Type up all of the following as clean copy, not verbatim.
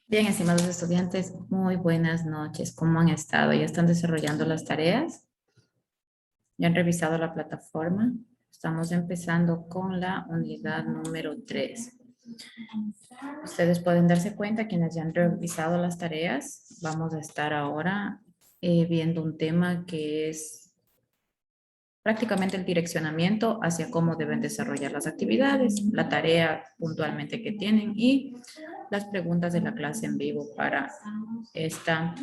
Bien, estimados estudiantes, muy buenas noches. ¿Cómo han estado? ¿Ya están desarrollando las tareas? ¿Ya han revisado la plataforma? Estamos empezando con la unidad número 3. Ustedes pueden darse cuenta, quienes ya han revisado las tareas, vamos a estar ahora viendo un tema que es prácticamente el direccionamiento hacia cómo deben desarrollar las actividades, la tarea puntualmente que tienen y las preguntas de la clase en vivo para esta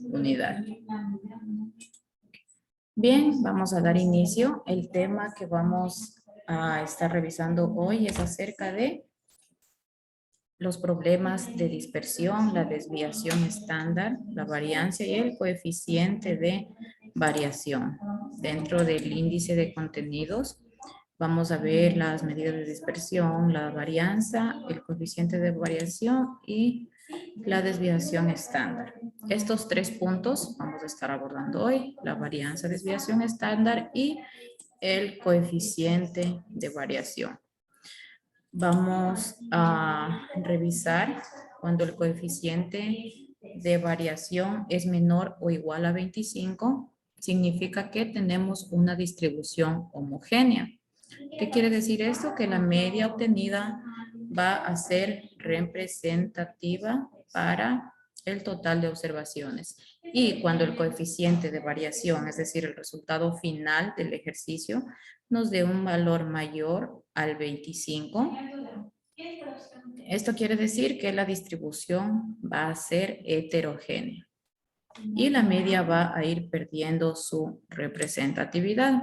unidad. Bien, vamos a dar inicio. El tema que vamos a estar revisando hoy es acerca de los problemas de dispersión, la desviación estándar, la variancia y el coeficiente de variación. Dentro del índice de contenidos vamos a ver las medidas de dispersión, la varianza, el coeficiente de variación y la desviación estándar. Estos 3 puntos vamos a estar abordando hoy, la varianza, desviación estándar y el coeficiente de variación. Vamos a revisar cuando el coeficiente de variación es menor o igual a 25, significa que tenemos una distribución homogénea. ¿Qué quiere decir esto? Que la media obtenida va a ser representativa para el total de observaciones. Y cuando el coeficiente de variación, es decir, el resultado final del ejercicio, nos dé un valor mayor al 25, esto quiere decir que la distribución va a ser heterogénea y la media va a ir perdiendo su representatividad.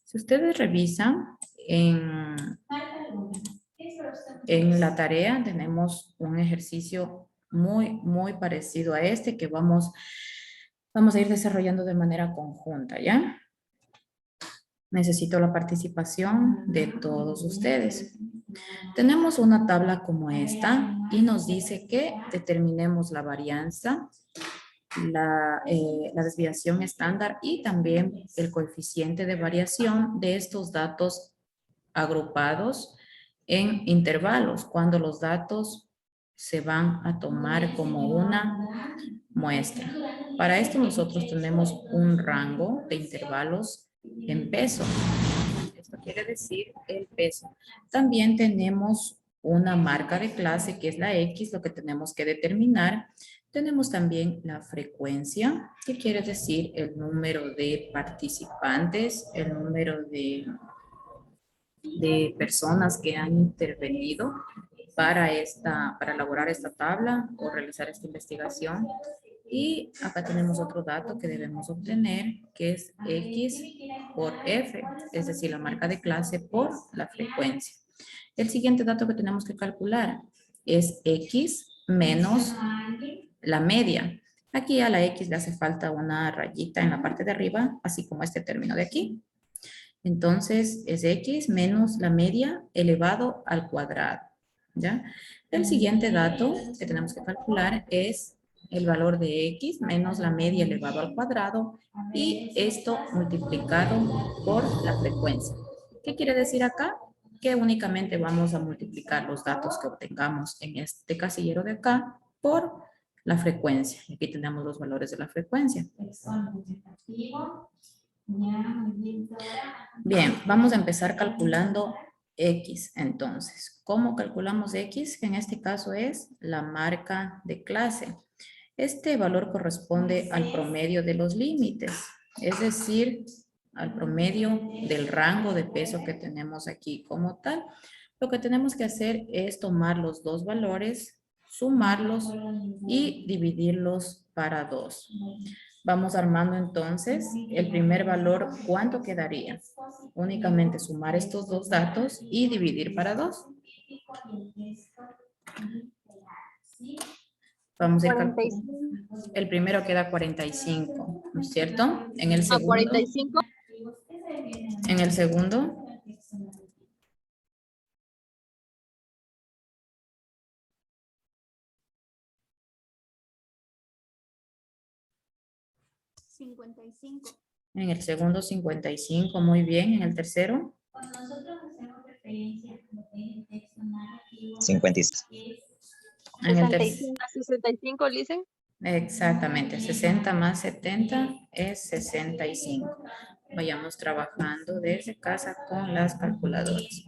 Si ustedes revisan en la tarea, tenemos un ejercicio muy parecido a este que vamos a ir desarrollando de manera conjunta, ¿ya? Necesito la participación de todos ustedes. Tenemos una tabla como esta y nos dice que determinemos la varianza, la desviación estándar y también el coeficiente de variación de estos datos agrupados en intervalos, cuando los datos se van a tomar como una muestra. Para esto nosotros tenemos un rango de intervalos en peso. Esto quiere decir el peso. También tenemos una marca de clase que es la X, lo que tenemos que determinar. Tenemos también la frecuencia, que quiere decir el número de participantes, el número de personas que han intervenido para elaborar esta tabla o realizar esta investigación. Y acá tenemos otro dato que debemos obtener, que es X por F, es decir, la marca de clase por la frecuencia. El siguiente dato que tenemos que calcular es X menos la media. Aquí a la X le hace falta una rayita en la parte de arriba, así como este término de aquí. Entonces es X menos la media elevado al cuadrado, ¿ya? El siguiente dato que tenemos que calcular es el valor de X menos la media elevado al cuadrado y esto multiplicado por la frecuencia. ¿Qué quiere decir acá? Que únicamente vamos a multiplicar los datos que obtengamos en este casillero de acá por la frecuencia. Aquí tenemos los valores de la frecuencia. Bien, vamos a empezar calculando X entonces. ¿Cómo calculamos X? En este caso es la marca de clase. Este valor corresponde al promedio de los límites, es decir, al promedio del rango de peso que tenemos aquí como tal. Lo que tenemos que hacer es tomar los dos valores, sumarlos y dividirlos para 2. Vamos armando entonces el primer valor, ¿cuánto quedaría? Únicamente sumar estos dos datos y dividir para 2. Vamos a ir calculando. 45 El primero queda 45, ¿no es cierto? a 45. En el segundo, 55. en el segundo 55, muy bien. En el tercero, 56. En el 65 a 65, dicen. exactamente, 60 más 70 es 65. Vayamos trabajando desde casa con las calculadoras.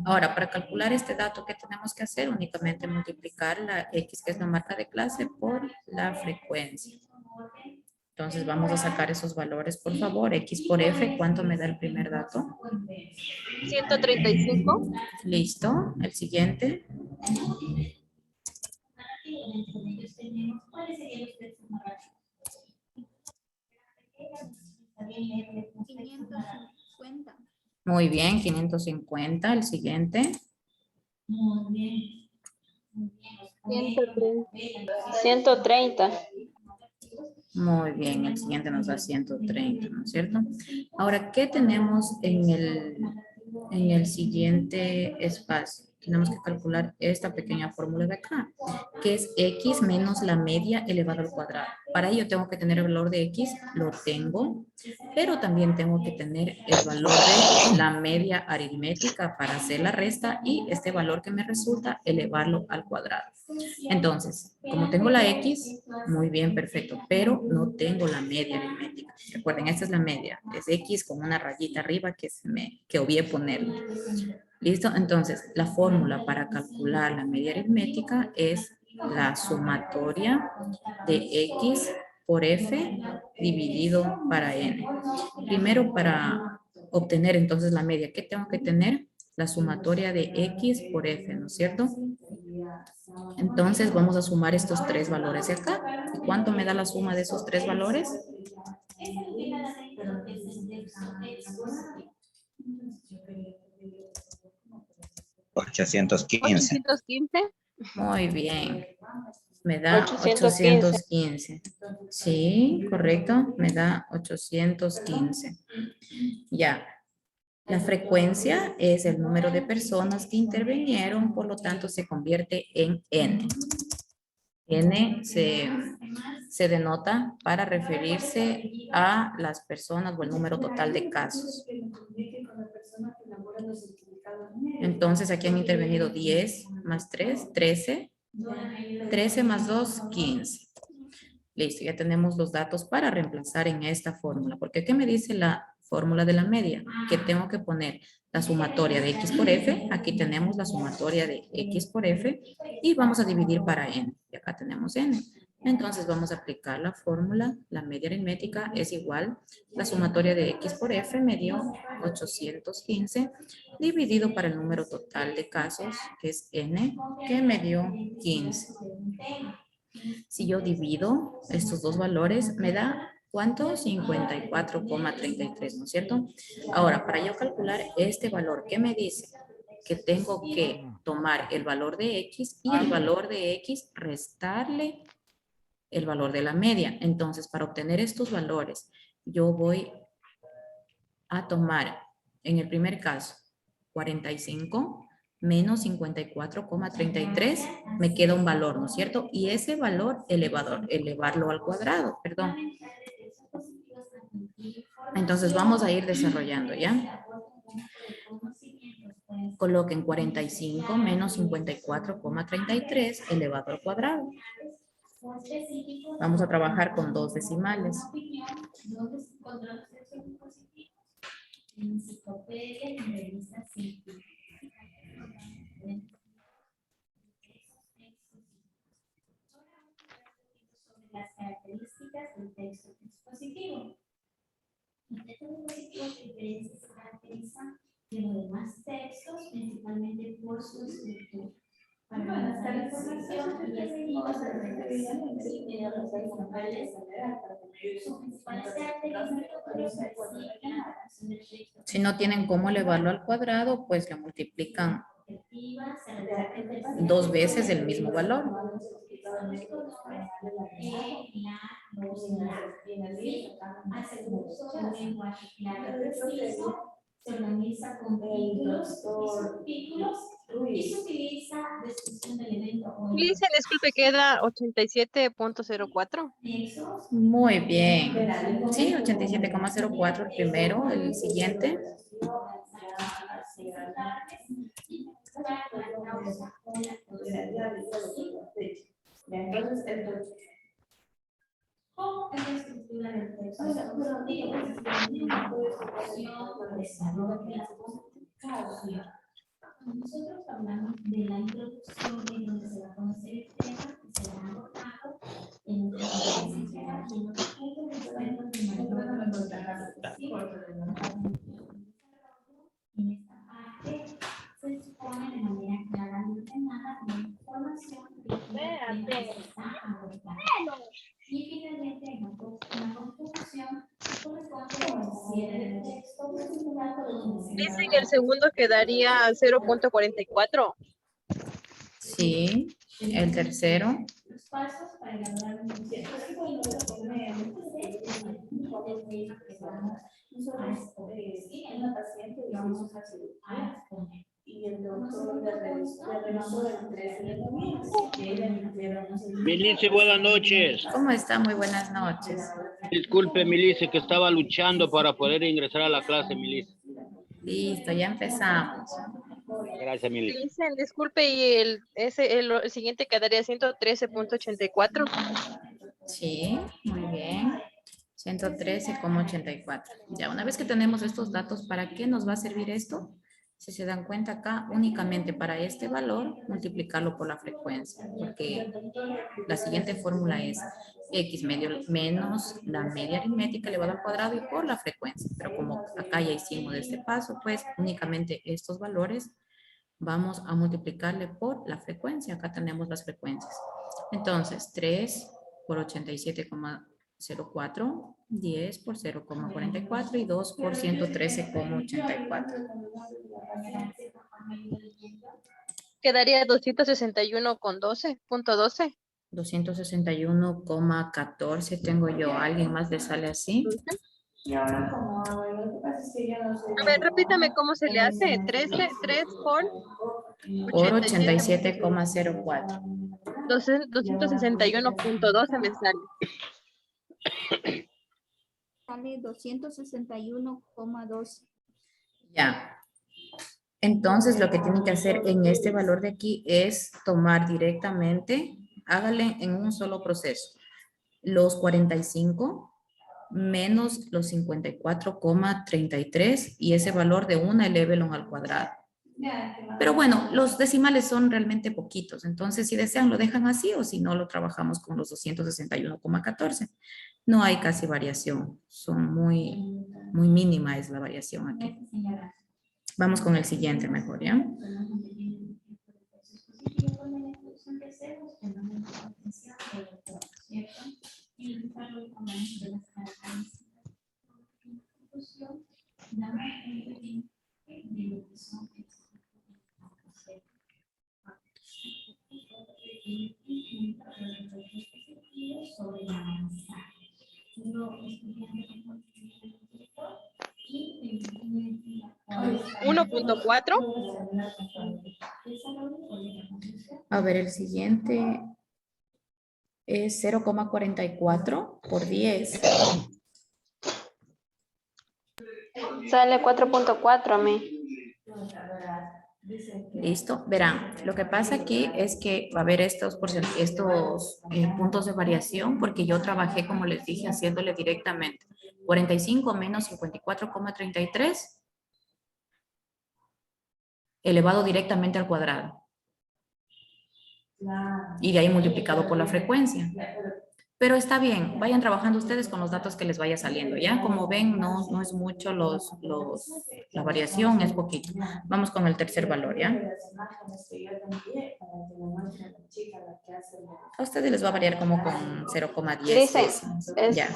Ahora, para calcular este dato, ¿qué tenemos que hacer? Únicamente multiplicar la X, que es la marca de clase, por la frecuencia. Entonces vamos a sacar esos valores, por favor. X por F, ¿cuánto me da el primer dato? 135. Listo. El siguiente. 550. Muy bien, 550. El siguiente. 130. Muy bien, el siguiente nos da 130, ¿no es cierto? Ahora, ¿qué tenemos en el siguiente espacio? Tenemos que calcular esta pequeña fórmula de acá, que es x menos la media elevado al cuadrado. Para ello tengo que tener el valor de x, lo tengo, pero también tengo que tener el valor de la media aritmética para hacer la resta y este valor que me resulta elevarlo al cuadrado. Entonces, como tengo la x, muy bien, perfecto, pero no tengo la media aritmética. Recuerden, esta es la media, es x con una rayita arriba que obvié ponerle. ¿Listo? Entonces, la fórmula para calcular la media aritmética es la sumatoria de x por f dividido para n. Primero, para obtener entonces la media, ¿qué tengo que tener? La sumatoria de x por f, ¿no es cierto? Entonces, vamos a sumar estos tres valores de acá. ¿Y cuánto me da la suma de esos tres valores? 815. 815. Muy bien. Me da 815. 815. Sí, correcto. Me da 815. Ya. La frecuencia es el número de personas que intervinieron, por lo tanto se convierte en N. N se denota para referirse a las personas o el número total de casos. Entonces aquí han intervenido 10 más 3, 13. 13 más 2, 15. Listo, ya tenemos los datos para reemplazar en esta fórmula. Porque ¿qué me dice la fórmula de la media? Que tengo que poner la sumatoria de x por f. Aquí tenemos la sumatoria de x por f. Y vamos a dividir para n. Y acá tenemos n. Entonces vamos a aplicar la fórmula. La media aritmética es igual. La sumatoria de x por f me dio 815 dividido para el número total de casos, que es n, que me dio 15. Si yo divido estos dos valores, me da, ¿cuánto? 54,33, ¿no es cierto? Ahora, para yo calcular este valor, ¿qué me dice? Que tengo que tomar el valor de x y el valor de x restarle el valor de la media. Entonces, para obtener estos valores, yo voy a tomar, en el primer caso, 45 menos 54,33, me queda un valor, ¿no es cierto? Y ese valor, elevarlo al cuadrado, perdón. Entonces vamos a ir desarrollando, ¿ya? Coloquen 45 menos 54,33 elevado al cuadrado. Vamos a trabajar con dos decimales. Enciclopedia y revista científica. Sobre las características del texto expositivo. El texto expositivo se caracteriza de los demás textos, principalmente por su estructura. Para avanzar la información y estilos de redacción y medios formales, su principal característica. Si no tienen cómo elevarlo al cuadrado, pues lo multiplican dos veces el mismo valor. Se organiza con títulos y subtítulos y se utiliza descripción del evento. Dice, disculpe, queda 87.04. Muy bien. Sí, 87,04 el primero, el siguiente. Entonces, ¿cómo es la estructura del texto? Nosotros hablamos de la introducción en donde se va a conocer el tema que se va a abordado en un en esta parte se expone de manera clara y ordenada la información que se está abordando. Y finalmente, en la conclusión, corresponde al cierre del texto. Dicen el segundo quedaría 0.44. Sí, el tercero. Los pasos para elaborar un proyecto. En la paciente vamos a exponer. Y el doctor le revisó el 13 de noviembre. Milice, buenas noches. ¿Cómo está? Muy buenas noches. Disculpe, Milice, que estaba luchando para poder ingresar a la clase, Milice. Listo, ya empezamos. Gracias, Milice. Dicen, disculpe, y el siguiente quedaría 113.84. Sí, muy bien. 113,84. Ya, una vez que tenemos estos datos, ¿para qué nos va a servir esto? Si se dan cuenta acá, únicamente para este valor, multiplicarlo por la frecuencia, porque la siguiente fórmula es x menos la media aritmética elevado al cuadrado y por la frecuencia. Pero como acá ya hicimos este paso, pues únicamente estos valores vamos a multiplicarle por la frecuencia. Acá tenemos las frecuencias. Entonces, 3 por 87,04, 10 por 0,44 y 2 por 113,84. Quedaría 261.12. 261,14 tengo yo. ¿Alguien más le sale así? Y ahora como hago, lo que pasa es que yo no sé. A ver, repítame cómo se le hace. 3 por Por 87,04. 261.12 me sale. Sale 261,12. Ya. Entonces, lo que tienen que hacer en este valor de aquí es tomar directamente, háganle en un solo proceso, los 45 menos los 54,33 y ese valor de 1 elévelo al cuadrado. Pero bueno, los decimales son realmente poquitos, entonces si desean lo dejan así o si no lo trabajamos con los 261,14. No hay casi variación, son muy mínima es la variación aquí. Vamos con el siguiente mejor, ¿ya? Sobre la manzana. 1.4. A ver, el siguiente es 0,44 por 10. Sale 4.4 a mí. Listo, verán, lo que pasa aquí es que va a haber estos puntos de variación porque yo trabajé, como les dije, haciéndole directamente 45 menos 54,33 elevado directamente al cuadrado y de ahí multiplicado por la frecuencia. Pero está bien, vayan trabajando ustedes con los datos que les vaya saliendo, ¿ya? Como ven, no es mucho la variación, es poquito. Vamos con el tercer valor, ¿ya? A ustedes les va a variar como con 0,10 Dice, décimos. Ya.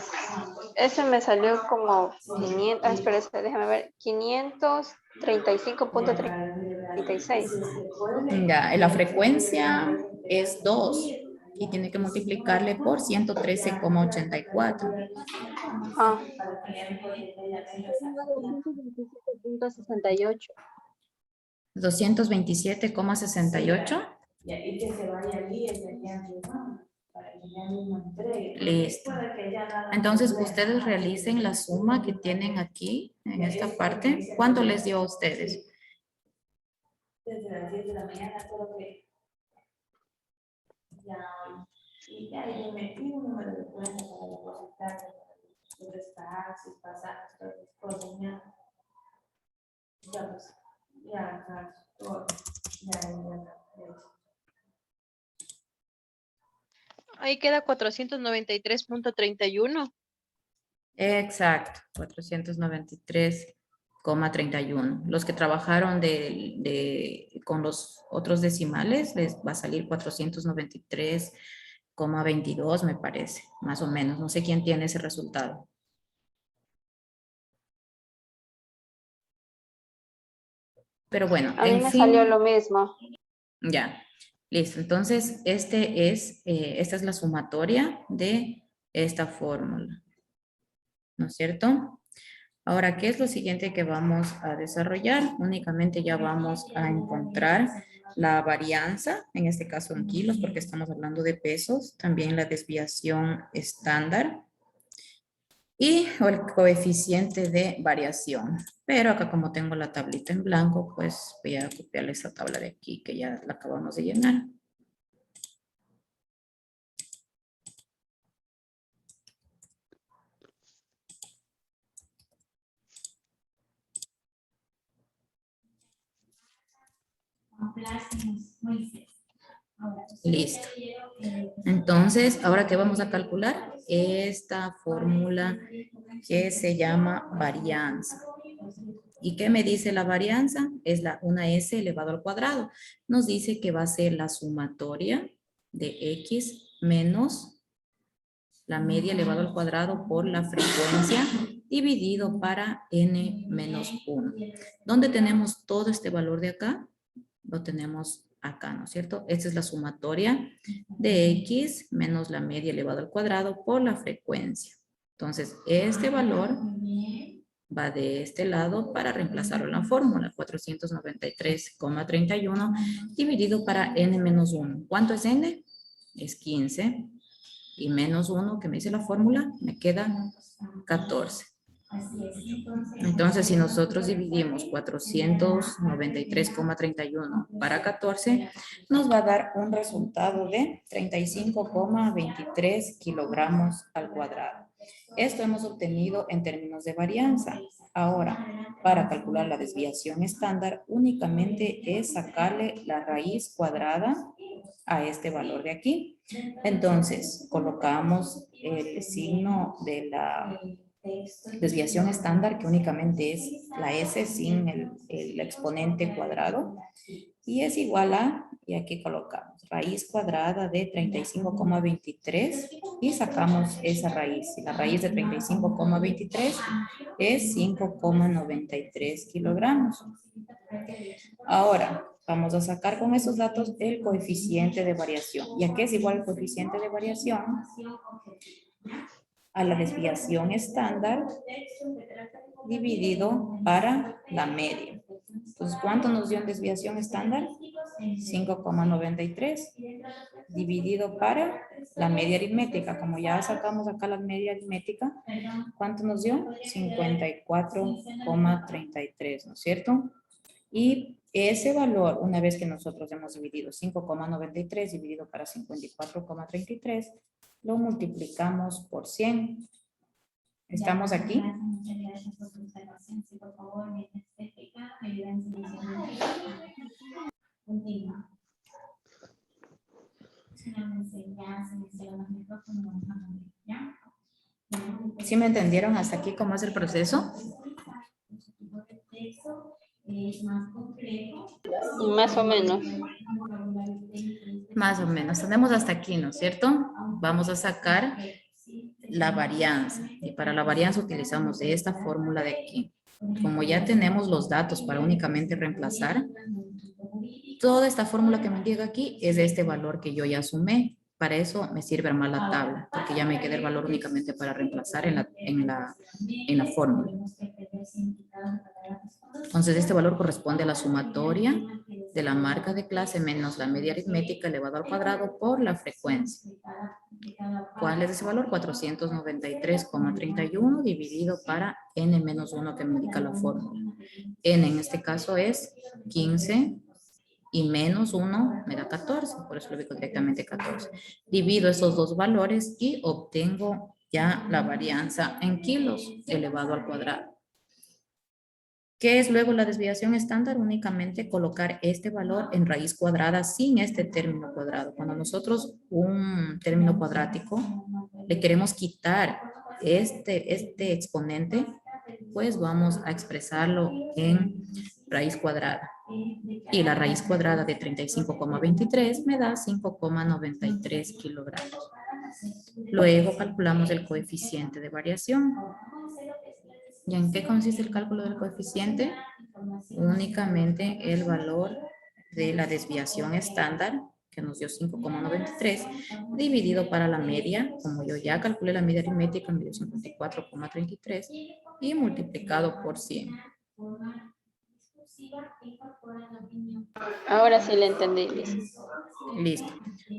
ese me salió como 500, espera, déjame ver, 535.36. Ya, la frecuencia es 2 y tiene que multiplicarle por 113,84. Ah. 227.68. 227,68. Y que se vaya allí para que ya mismo entregue. Listo. Entonces, ustedes realicen la suma que tienen aquí, en esta parte. ¿Cuánto les dio a ustedes? Desde las 10 de la mañana, todo que ya Y ya yo metí un número de cuenta para depositar los taxis, pasajes, todas las cosas, ya pues, ya, todo, ya. Ahí queda 493.31. Exacto, 493,31. Los que trabajaron con los otros decimales les va a salir 493,22, me parece, más o menos. No sé quién tiene ese resultado. Pero bueno, A mí en me fin, salió lo mismo. ya, listo. Entonces, esta es la sumatoria de esta fórmula, ¿no es cierto? Ahora, ¿qué es lo siguiente que vamos a desarrollar? Únicamente ya vamos a encontrar la varianza, en este caso en kilos, porque estamos hablando de pesos, también la desviación estándar y el coeficiente de variación. Pero acá como tengo la tablita en blanco, pues voy a copiarle esta tabla de aquí que ya la acabamos de llenar. Listo. Entonces, ¿ahora qué vamos a calcular? Esta fórmula que se llama varianza. ¿Y qué me dice la varianza? Es una s elevado al cuadrado. Nos dice que va a ser la sumatoria de x menos la media elevado al cuadrado por la frecuencia dividido para n menos 1. ¿Dónde tenemos todo este valor de acá? Lo tenemos acá, ¿no es cierto? Esta es la sumatoria de x menos la media elevado al cuadrado por la frecuencia. Entonces, este valor va de este lado para reemplazarlo en la fórmula. 493,31 dividido para n menos 1. ¿Cuánto es n? Es 15. Y menos 1, que me dice la fórmula, me queda 14. Entonces, si nosotros dividimos 493,31 para 14, nos va a dar un resultado de 35,23 kilogramos al cuadrado. Esto hemos obtenido en términos de varianza. Ahora, para calcular la desviación estándar, únicamente es sacarle la raíz cuadrada a este valor de aquí. Entonces, colocamos el signo de la desviación estándar, que únicamente es la S sin el exponente cuadrado, y es igual a, y aquí colocamos, raíz cuadrada de 35,23 y sacamos esa raíz. Y la raíz de 35,23 es 5,93 kilogramos. Ahora, vamos a sacar con esos datos el coeficiente de variación. ¿Y a qué es igual el coeficiente de variación? A la desviación estándar dividido para la media. Entonces, ¿cuánto nos dio en desviación estándar? 5,93 dividido para la media aritmética. Como ya sacamos acá la media aritmética, ¿cuánto nos dio? 54,33, ¿no es cierto? Y ese valor, una vez que nosotros hemos dividido 5,93 dividido para 54,33, lo multiplicamos por 100. ¿Estamos aquí? ¿Sí me entendieron hasta aquí cómo es el proceso? Más o menos. Más o menos. Tenemos hasta aquí, ¿no es cierto? Vamos a sacar la varianza. Y para la varianza utilizamos esta fórmula de aquí. Como ya tenemos los datos para únicamente reemplazar, toda esta fórmula que me llega aquí es de este valor que yo ya sumé. Para eso me sirve armar la tabla, porque ya me queda el valor únicamente para reemplazar en la fórmula. Entonces, este valor corresponde a la sumatoria de la marca de clase menos la media aritmética elevado al cuadrado por la frecuencia. ¿Cuál es ese valor? 493,31 dividido para n menos 1 que me indica la fórmula. N en este caso es 15 y menos 1 me da 14, por eso lo ubico directamente 14. Divido esos dos valores y obtengo ya la varianza en kilos elevado al cuadrado. ¿Qué es luego la desviación estándar? Únicamente colocar este valor en raíz cuadrada sin este término cuadrado. Cuando nosotros un término cuadrático le queremos quitar este exponente, pues vamos a expresarlo en raíz cuadrada. Y la raíz cuadrada de 35,23 me da 5,93 kilogramos. Luego calculamos el coeficiente de variación. ¿Y en qué consiste el cálculo del coeficiente? Únicamente el valor de la desviación estándar, que nos dio 5,93, dividido para la media, como yo ya calculé la media aritmética, me dio 54,33, y multiplicado por 100. Ahora sí le entendí, Liz. Listo.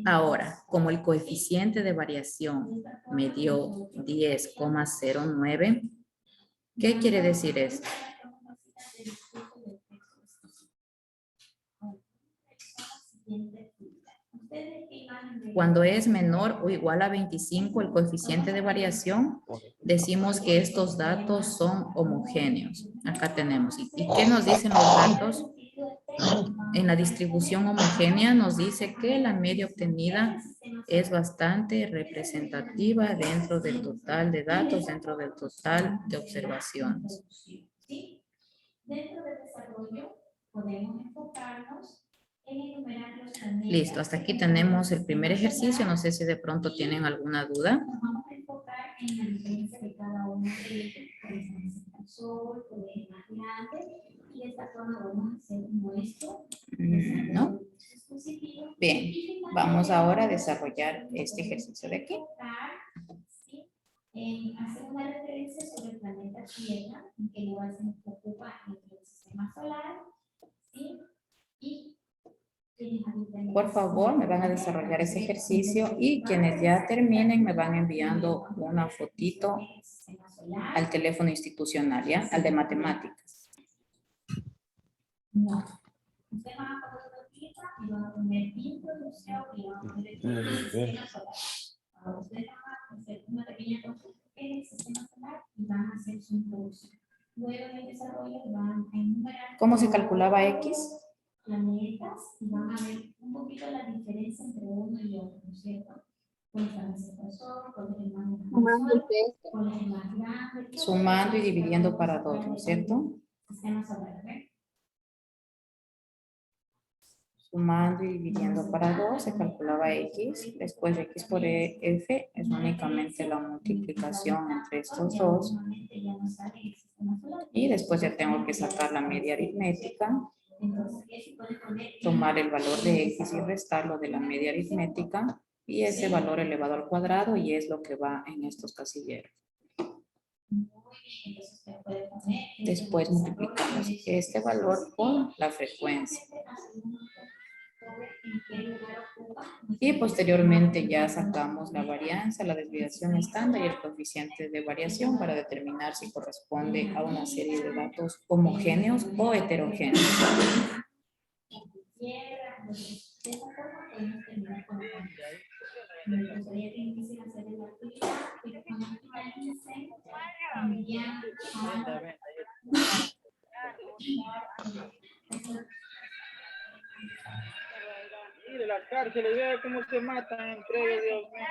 Ahora, como el coeficiente de variación me dio 10,09, ¿qué quiere decir esto? Cuando es menor o igual a 25 el coeficiente de variación, decimos que estos datos son homogéneos. Acá tenemos. ¿Y qué nos dicen los datos? En la distribución homogénea nos dice que la media obtenida es bastante representativa dentro del total de datos, dentro del total de observaciones. Dentro del desarrollo podemos enfocarnos en enumerar los paneles. Listo, hasta aquí tenemos el primer ejercicio. No sé si de pronto tienen alguna duda. Nos vamos a enfocar en la diferencia de cada uno de ellos. Por ejemplo, el sol, el más grande, y de esta forma vamos a hacer nuestro. ¿No? Bien, vamos ahora a desarrollar este ejercicio de aquí. Hacer una referencia sobre el planeta Tierra, en qué lugar se ocupa en el sistema solar, ¿sí? Y por favor, me van a desarrollar ese ejercicio y quienes ya terminen me van enviando una fotito al teléfono institucional, ¿ya? Al de matemáticas. No. Usted va a poner una fotita y va a poner introducción y va a poner el sistema solar. Ahora usted va a hacer una pequeña consulta en el sistema solar y van a hacer su introducción. Luego en el desarrollo van a enumerar. ¿Cómo se calculaba X? Planetas y van a ver un poquito la diferencia entre uno y otro, ¿no es cierto? ¿Cuál es el sol? ¿Cuál es el más grande? ¿Cuál es el más grande? Sumando y dividiendo para 2, ¿no es cierto? Sistema solar, ¿verdad? Sumando y dividiendo para 2 se calculaba X, después X por F es únicamente la multiplicación entre estos dos. Y después ya tengo que sacar la media aritmética, tomar el valor de X y restarlo de la media aritmética y ese valor elevado al cuadrado y es lo que va en estos casilleros. Después multiplicamos este valor por la frecuencia. Y posteriormente ya sacamos la varianza, la desviación estándar y el coeficiente de variación para determinar si corresponde a una serie de datos homogéneos o heterogéneos. Y de la cárcel y vea cómo se matan entre ellos, Dios mío.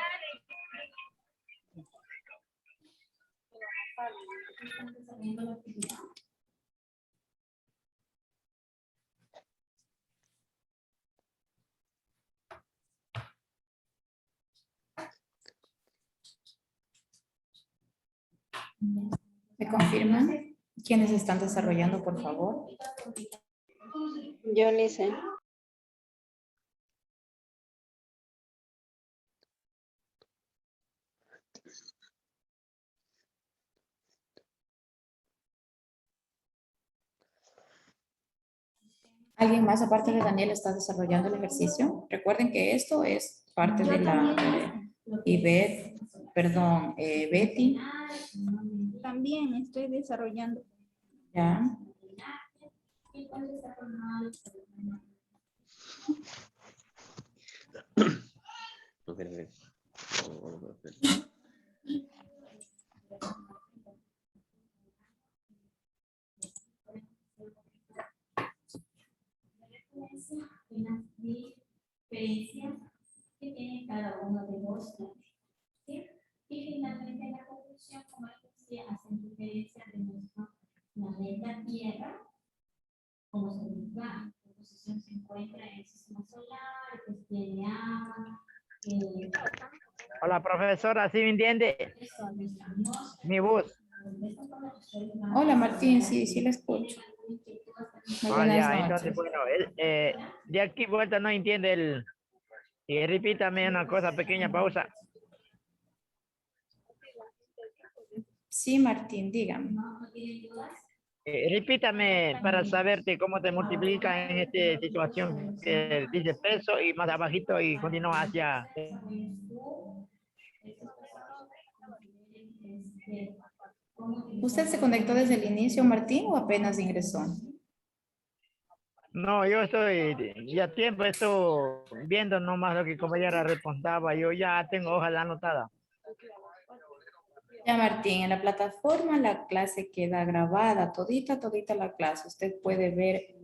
¿Me confirman? ¿Quiénes están desarrollando, por favor? Yo le hice. ¿Alguien más aparte de Daniel está desarrollando el ejercicio? Recuerden que esto es parte de la Betty. También estoy desarrollando. Ya. En las diferencias que tienen cada uno de los planetas, ¿sí? Y finalmente la conclusión, como les decía, hacen referencia de nuestro planeta Tierra, cómo se ubica, en qué posición se encuentra en el sistema solar, que tiene agua, Hola, profesora, ¿sí me entiende? son nuestra atmósfera. Mi voz. Hola Martín, sí, sí le escucho. Muy buenas Ya, entonces, noches. bueno, de aquí vuelta no entiende el... Y repítame una cosa, pequeña pausa. Sí, Martín, dígame. Repítame para saberte cómo te multiplica en esta situación que dice peso y más abajito y continúa hacia... ¿Usted se conectó desde el inicio, Martín, o apenas ingresó? No, yo estoy ya tiempo, estoy viendo nomás lo que compañera respondaba. Yo ya tengo hoja anotada. Ya, Martín, en la plataforma la clase queda grabada, todita la clase. Usted puede ver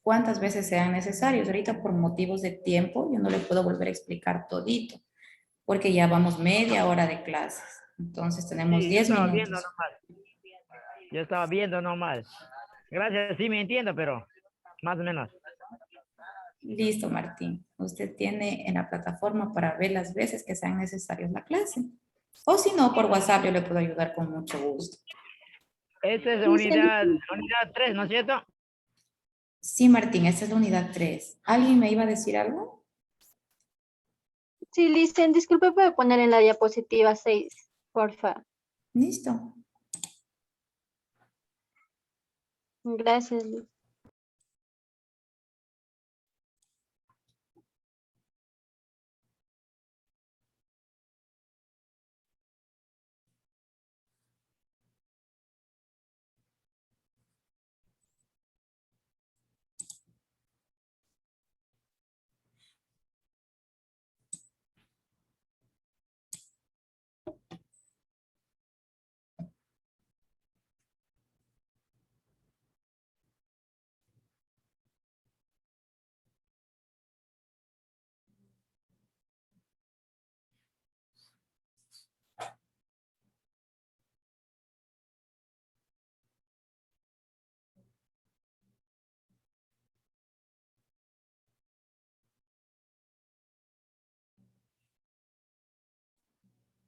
cuántas veces sean necesarios. Ahorita por motivos de tiempo yo no le puedo volver a explicar todito, porque ya vamos media hora de clases. Entonces tenemos Sí, yo 10 estaba viendo minutos. nomás. Yo estaba viendo nomás. Gracias, sí me entiendo, pero más o menos. Listo, Martín. Usted tiene en la plataforma para ver las veces que sean necesarias la clase. O si no, por WhatsApp yo le puedo ayudar con mucho gusto. Esta es Lice, unidad 3, ¿no es cierto? Sí, Martín, esta es la unidad 3. ¿Alguien me iba a decir algo? sí, Licen, disculpe, ¿puede poner en la diapositiva 6, porfa? Listo. Gracias, Liz.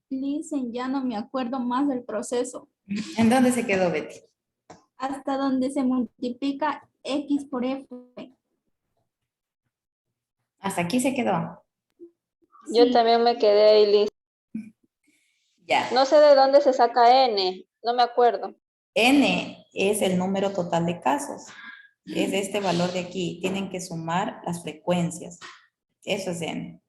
Listen, ya no me acuerdo más del proceso. ¿En dónde se quedó Betty? Hasta donde se multiplica X por F. Hasta aquí se quedó. Yo Sí, también me quedé ahí, Liz. Ya. No sé de dónde se saca N, no me acuerdo. N es el número total de casos. Es este valor de aquí. Tienen que sumar las frecuencias. Eso es N.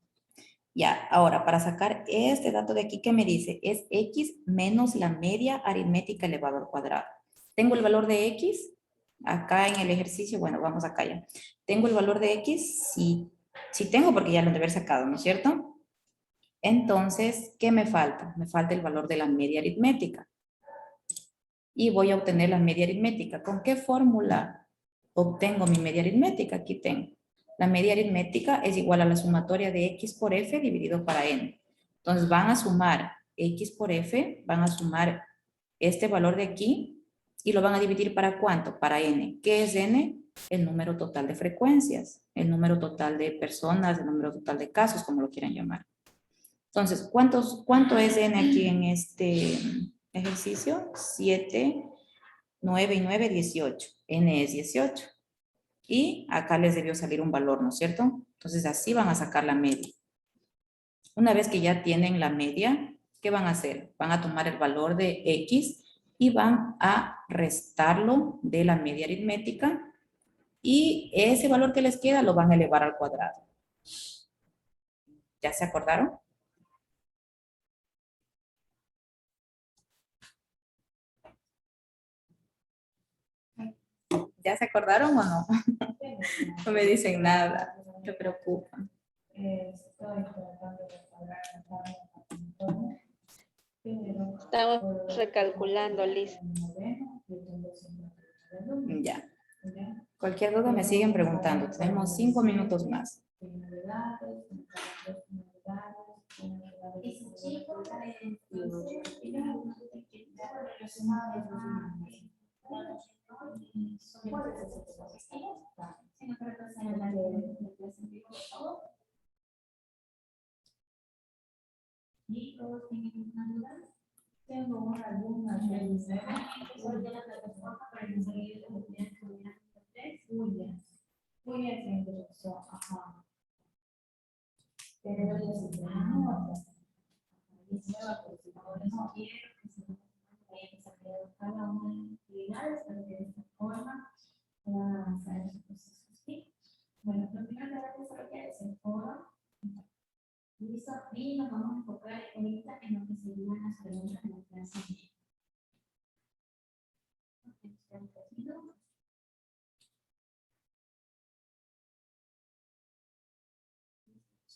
Ya, ahora, para sacar este dato de aquí, ¿qué me dice? Es X menos la media aritmética elevado al cuadrado. Tengo el valor de X, acá en el ejercicio, bueno, vamos acá ya. ¿Tengo el valor de X? Sí, sí tengo porque ya lo he de haber sacado, ¿no es cierto? Entonces, ¿qué me falta? Me falta el valor de la media aritmética. Y voy a obtener la media aritmética. ¿Con qué fórmula obtengo mi media aritmética? Aquí tengo. La media aritmética es igual a la sumatoria de X por F dividido para N. Entonces van a sumar X por F, van a sumar este valor de aquí y lo van a dividir ¿para cuánto? Para N. ¿Qué es N? El número total de frecuencias, el número total de personas, el número total de casos, como lo quieran llamar. Entonces, ¿cuánto es N aquí en este ejercicio? 7, 9 y 9, 18. N es 18. Y acá les debió salir un valor, ¿no es cierto? Entonces, así van a sacar la media. Una vez que ya tienen la media, ¿qué van a hacer? Van a tomar el valor de X y van a restarlo de la media aritmética y ese valor que les queda lo van a elevar al cuadrado. ¿Ya se acordaron? ¿Ya se acordaron o no? No me dicen nada. te preocupa. Estamos recalculando, Liz. Ya. Cualquier duda me siguen preguntando. Tenemos 5 minutos más. Ese chico ¿todos tienen una duda? Tengo algunas sobre la plataforma para conseguir la oportunidad de coordinar muy bien, señor director. Ajá. Pero los ciudadanos, no quiero que se vaya a desarrollar cada una de las actividades para que de esta forma puedan avanzar en su proceso. ¿Sí? Bueno, lo primero que va a desarrollar es el foro. Listo, y nos vamos a enfocar ahorita en lo que serían las preguntas de la clase.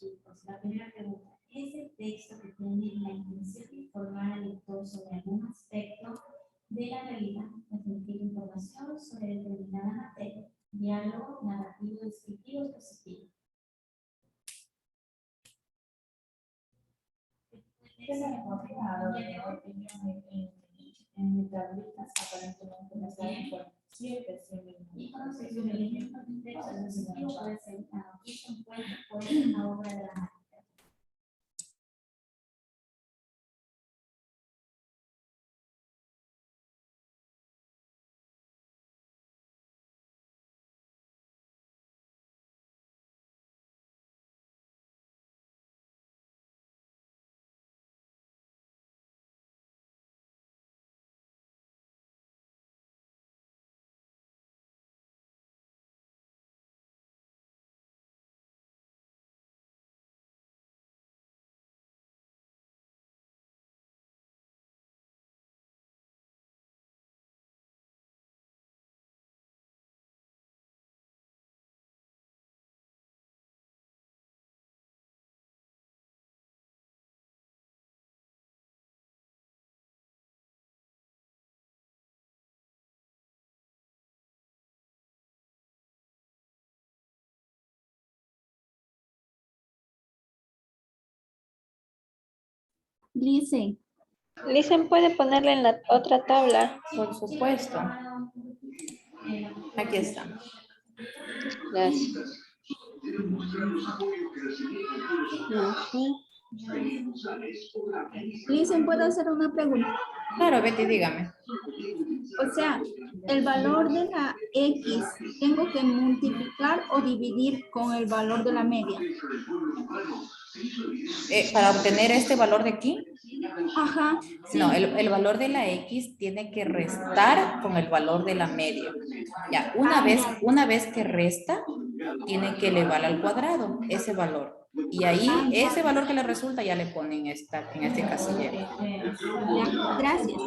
Chicos, la primera pregunta. ¿Es el texto que tiene la intención de informar al lector sobre algún aspecto de la realidad, transmitir información sobre determinada materia, diálogo, narrativo, descriptivo, expositivo? En mi tablita aparentemente me salen por 7, y cuando se sube el ejemplo de un texto expositivo puede ser puesto en cuenta por una obra dramática. Listen, Listen puede ponerla en la otra tabla. Por supuesto. Aquí está. Gracias. Ujú. listen, ¿puedo hacer una pregunta? Claro, Betty, dígame. O sea, el valor de la X, ¿tengo que multiplicar o dividir con el valor de la media? Para obtener este valor de aquí, Ajá. Sí. no, el valor de la X tiene que restar con el valor de la media. Ya, una vez que resta, tiene que elevar al cuadrado ese valor. Y ahí, ese valor que le resulta, ya le ponen en este casillero. Ya, gracias.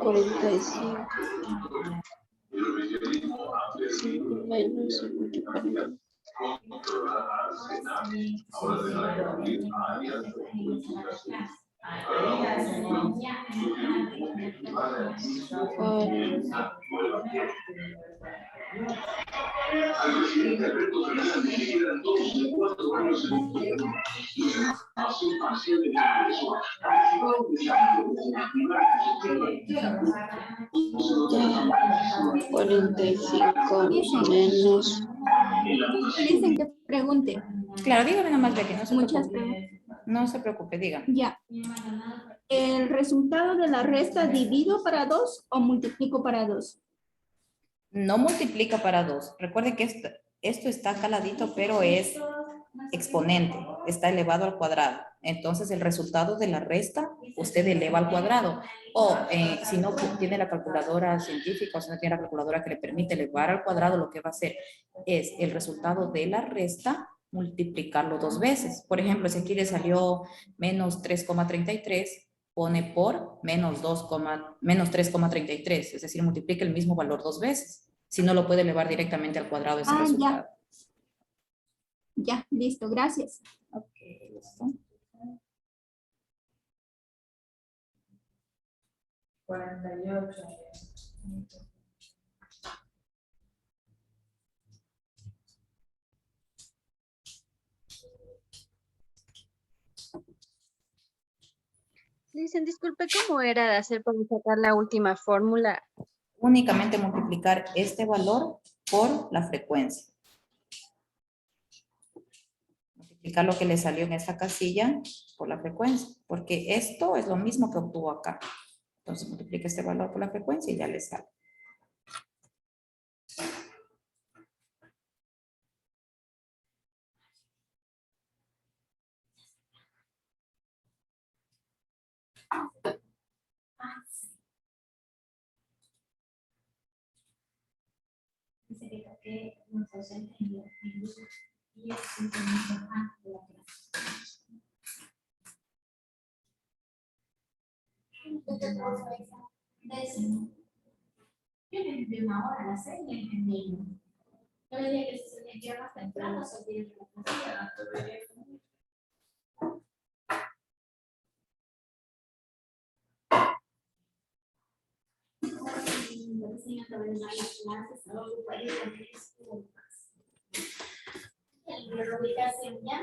Cuarenta y cinco. Menos 54. Cuarenta y cinco menos. Dicen que pregunte. Claro, dígame nomás, Betty, no se Muchas preocupe. preguntas. No se preocupe, dígame. Ya. ¿El resultado de la resta divido para 2 o multiplico para 2? No multiplica para 2. Recuerde que esto está caladito, pero es exponente, está elevado al cuadrado. Entonces el resultado de la resta, usted eleva al cuadrado. O si no tiene la calculadora científica, o si no tiene la calculadora que le permite elevar al cuadrado, lo que va a hacer es el resultado de la resta multiplicarlo 2 veces. Por ejemplo, si aquí le salió menos 3,33, pone por menos 3,33, es decir, multiplica el mismo valor 2 veces. Si no, lo puede elevar directamente al cuadrado ese Ah, ya. resultado. Ya, listo, gracias. Ok, listo. 48. Dicen, disculpe, ¿cómo era de hacer para sacar la última fórmula? Únicamente multiplicar este valor por la frecuencia. Multiplicar lo que le salió en esta casilla por la frecuencia, porque esto es lo mismo que obtuvo acá. Entonces multiplica este valor por la frecuencia y ya le sale. Dice que toqué los docentes en grupo y es simplemente de la clase. Yo le envié una hora a la serie y entendí. Yo le dije que si se metía más temprano, se tiene que la ubicación ya.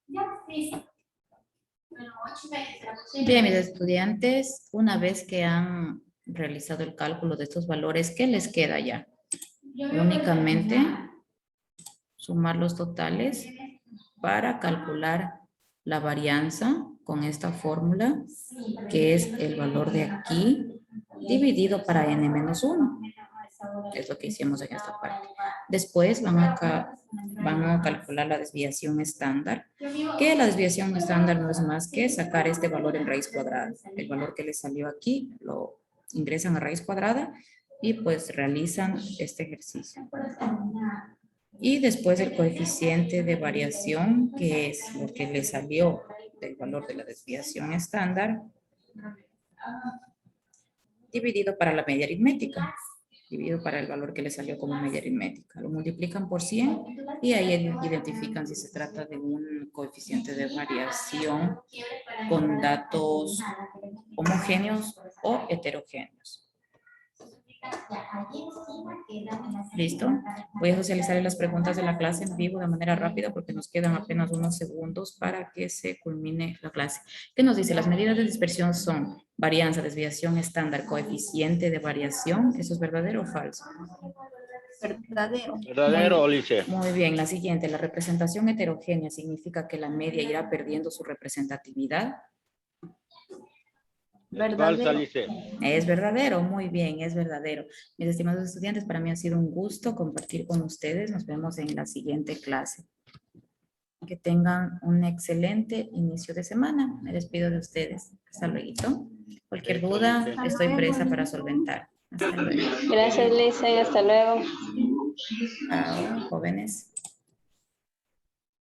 Ya, listo. Bueno, 8:20. Bien, mis estudiantes, una vez que han realizado el cálculo de estos valores, ¿qué les queda ya? Únicamente sumar los totales para calcular la varianza con esta fórmula, que es el valor de aquí dividido para n-1. Es lo que hicimos en esta parte. Después van a calcular la desviación estándar, que la desviación estándar no es más que sacar este valor en raíz cuadrada. El valor que les salió aquí lo ingresan a raíz cuadrada y pues realizan este ejercicio. Y después el coeficiente de variación, que es lo que le salió del valor de la desviación estándar, dividido para la media aritmética, dividido para el valor que le salió como media aritmética. Lo multiplican por 100 y ahí identifican si se trata de un coeficiente de variación con datos homogéneos o heterogéneos. ¿Listo? Voy a socializar las preguntas de la clase en vivo de manera rápida porque nos quedan apenas unos segundos para que se culmine la clase. ¿Qué nos dice? Las medidas de dispersión son varianza, desviación estándar, coeficiente de variación. ¿Eso es verdadero o falso? Verdadero. Verdadero, Lice. Muy bien, la siguiente. La representación heterogénea significa que la media irá perdiendo su representatividad. Falsa, Verdadero. Lice. Es verdadero, muy bien, es verdadero. Mis estimados estudiantes, para mí ha sido un gusto compartir con ustedes. Nos vemos en la siguiente clase. Que tengan un excelente inicio de semana. Me despido de ustedes. Hasta luego. Cualquier duda, estoy presta para solventar. Hasta luego. Gracias, Lisa, hasta luego. Chao, jóvenes.